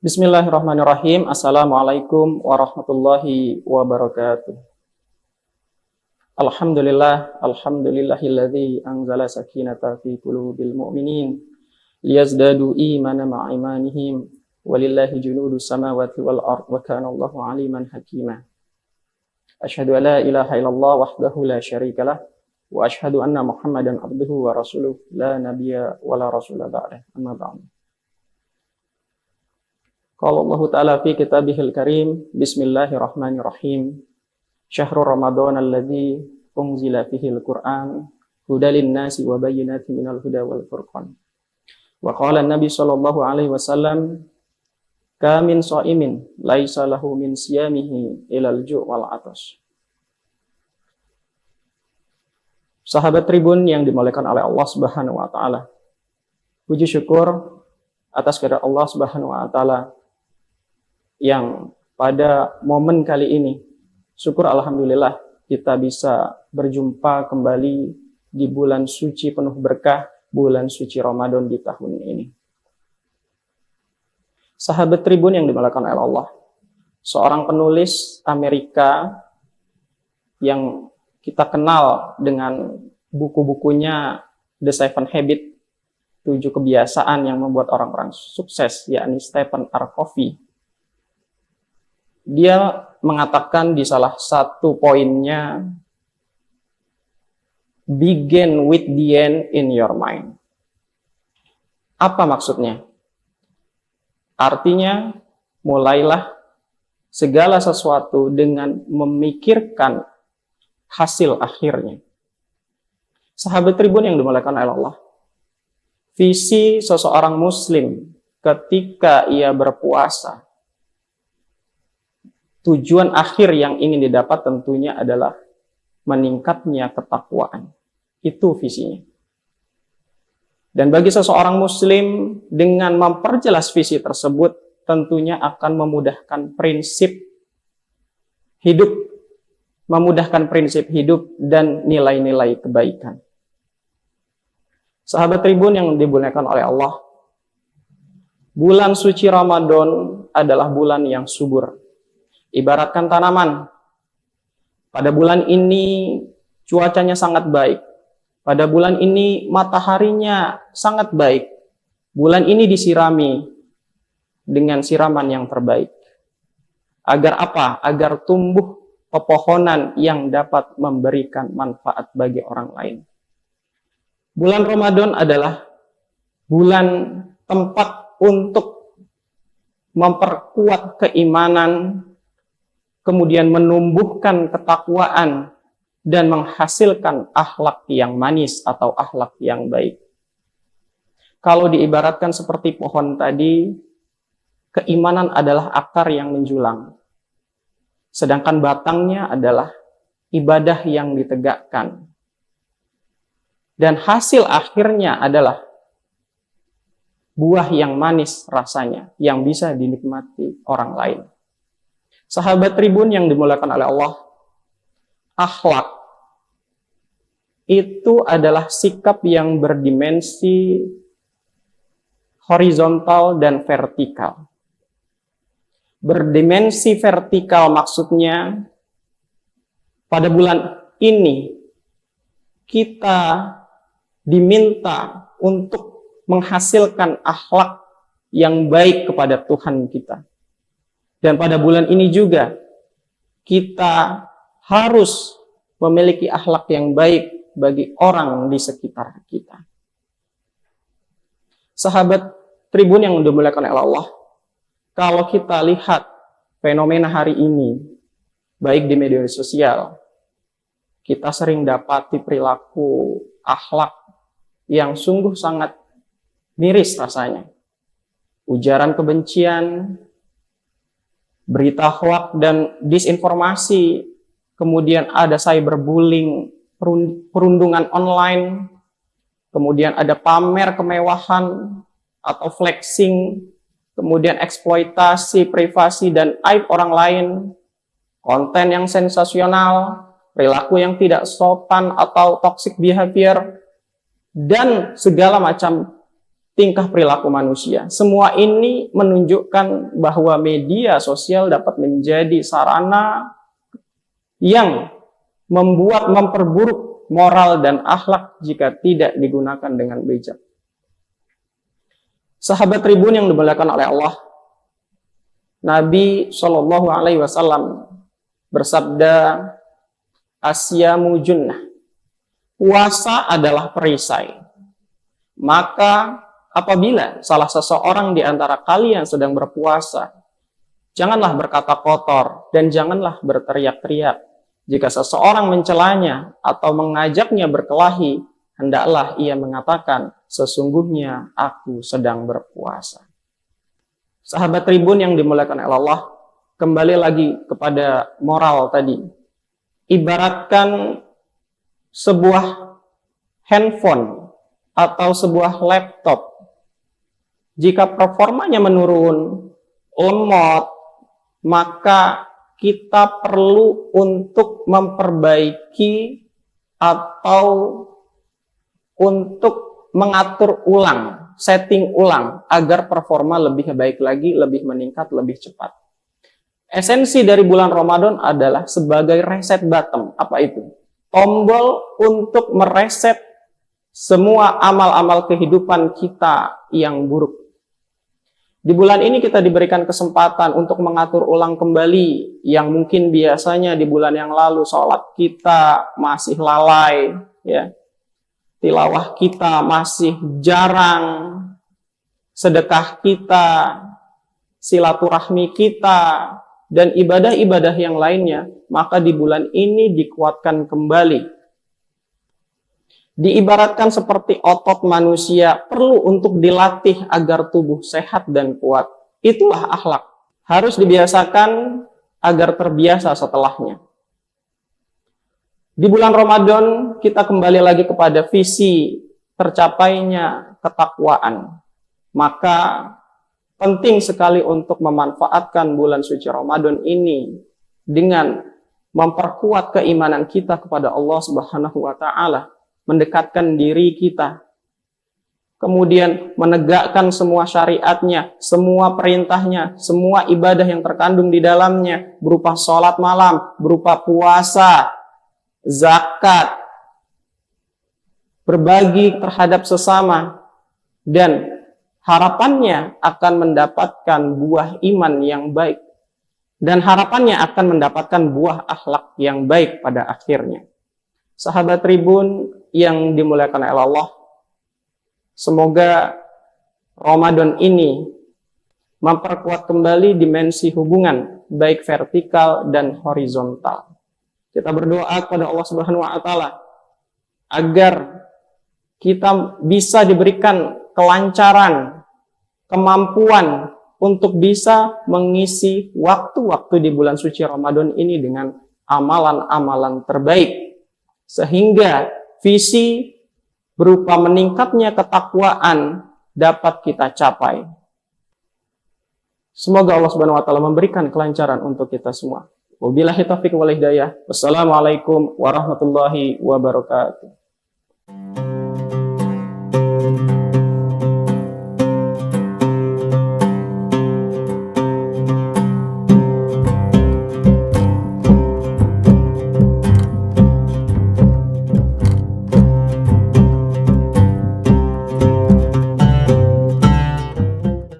Bismillahirrahmanirrahim. Assalamualaikum warahmatullahi wabarakatuh. Alhamdulillahilladzi anzala sakinata fi qulubil mu'minin liyazdadu imanan ma'a imanihim walillahi junudus samawati wal ard wa kana Allahu aliman hakima. Asyhadu an la ilaha illallah wahdahu la syarikalah wa asyhadu anna Muhammadan abduhu wa rasuluh la nabiyya wa la rasula ba'dah. Amma ba'd. Qala Allah Ta'ala fi kitabihil karim, bismillahirrahmanirrahim. Syahrul Ramadan alladzi unzila fihil Qur'an hudalin nasi wa bayyinatin minal huda wal furqan. Wa qala an-nabi sallallahu alaihi wasallam, kamin shaimin laisa lahu min siyamihi ilal ju' wal atas. Sahabat Tribun yang dimuliakan oleh Allah Subhanahu wa taala. Puji syukur atas kehadirat Allah Subhanahu wa taala yang pada momen kali ini, syukur alhamdulillah kita bisa berjumpa kembali di bulan suci penuh berkah, bulan suci Ramadan di tahun ini. Sahabat Tribun yang dimuliakan oleh Allah, seorang penulis Amerika yang kita kenal dengan buku-bukunya The Seven Habits, 7 kebiasaan yang membuat orang-orang sukses, yakni Stephen R. Covey. Dia mengatakan di salah satu poinnya, begin with the end in your mind. Apa maksudnya? Artinya, mulailah segala sesuatu dengan memikirkan hasil akhirnya. Sahabat Tribun yang dimuliakan oleh Allah, visi seseorang muslim ketika ia berpuasa, tujuan akhir yang ingin didapat tentunya adalah meningkatnya ketakwaan. Itu visinya. Dan bagi seseorang muslim, dengan memperjelas visi tersebut, tentunya akan memudahkan prinsip hidup, dan nilai-nilai kebaikan. Sahabat Tribun yang dimuliakan oleh Allah, bulan suci Ramadan adalah bulan yang subur. Ibaratkan tanaman. Pada bulan ini cuacanya sangat baik. Pada bulan ini mataharinya sangat baik. Bulan ini disirami dengan siraman yang terbaik. Agar apa? Agar tumbuh pepohonan yang dapat memberikan manfaat bagi orang lain. Bulan Ramadan adalah bulan tempat untuk memperkuat keimanan, kemudian menumbuhkan ketakwaan, dan menghasilkan akhlak yang manis atau akhlak yang baik. Kalau diibaratkan seperti pohon tadi, keimanan adalah akar yang menjulang. Sedangkan batangnya adalah ibadah yang ditegakkan. Dan hasil akhirnya adalah buah yang manis rasanya, yang bisa dinikmati orang lain. Sahabat Tribun yang dimuliakan oleh Allah, akhlak itu adalah sikap yang berdimensi horizontal dan vertikal. Berdimensi vertikal maksudnya pada bulan ini kita diminta untuk menghasilkan akhlak yang baik kepada Tuhan kita. Dan pada bulan ini juga kita harus memiliki akhlak yang baik bagi orang di sekitar kita. Sahabat Tribun yang dimuliakan oleh Allah, kalau kita lihat fenomena hari ini, baik di media sosial, kita sering dapati perilaku akhlak yang sungguh sangat miris rasanya. Ujaran kebencian, berita hoaks dan disinformasi, kemudian ada cyberbullying, perundungan online, kemudian ada pamer kemewahan atau flexing, kemudian eksploitasi privasi dan aib orang lain, konten yang sensasional, perilaku yang tidak sopan atau toxic behavior, dan segala macam tingkah perilaku manusia. Semua ini menunjukkan bahwa media sosial dapat menjadi sarana yang memperburuk moral dan akhlak jika tidak digunakan dengan bijak. Sahabat Tribun yang dimuliakan oleh Allah, Nabi Shallallahu Alaihi Wasallam bersabda, "Asyamu junnah." Puasa adalah perisai. Maka apabila salah seseorang di antara kalian sedang berpuasa, janganlah berkata kotor dan janganlah berteriak-teriak. Jika seseorang mencelanya atau mengajaknya berkelahi, hendaklah ia mengatakan, sesungguhnya aku sedang berpuasa. Sahabat Tribun yang dimuliakan Allah, kembali lagi kepada moral tadi. Ibaratkan sebuah handphone atau sebuah laptop. Jika performanya menurun, lemot, maka kita perlu untuk memperbaiki atau untuk mengatur ulang, setting ulang, agar performa lebih baik lagi, lebih meningkat, lebih cepat. Esensi dari bulan Ramadan adalah sebagai reset button. Apa itu? Tombol untuk mereset semua amal-amal kehidupan kita yang buruk. Di bulan ini kita diberikan kesempatan untuk mengatur ulang kembali yang mungkin biasanya di bulan yang lalu sholat kita masih lalai, ya. Tilawah kita masih jarang, sedekah kita, silaturahmi kita, dan ibadah-ibadah yang lainnya, maka di bulan ini dikuatkan kembali. Diibaratkan seperti otot manusia perlu untuk dilatih agar tubuh sehat dan kuat. Itulah akhlak. Harus dibiasakan agar terbiasa setelahnya. Di bulan Ramadan kita kembali lagi kepada visi tercapainya ketakwaan. Maka penting sekali untuk memanfaatkan bulan suci Ramadan ini dengan memperkuat keimanan kita kepada Allah Subhanahu wa taala. Mendekatkan diri kita, kemudian menegakkan semua syariatnya, semua perintahnya, semua ibadah yang terkandung di dalamnya, berupa sholat malam, berupa puasa, zakat, berbagi terhadap sesama, dan harapannya akan mendapatkan buah iman yang baik, dan harapannya akan mendapatkan buah akhlak yang baik pada akhirnya. Sahabat Tribun yang dimuliakan oleh Allah, semoga Ramadan ini memperkuat kembali dimensi hubungan baik vertikal dan horizontal. Kita berdoa kepada Allah Subhanahu wa taala agar kita bisa diberikan kelancaran, kemampuan untuk bisa mengisi waktu-waktu di bulan suci Ramadan ini dengan amalan-amalan terbaik. Sehingga visi berupa meningkatnya ketakwaan dapat kita capai. Semoga Allah Subhanahu wa taala memberikan kelancaran untuk kita semua. Wabillahi taufiq wal hidayah. Wassalamualaikum warahmatullahi wabarakatuh.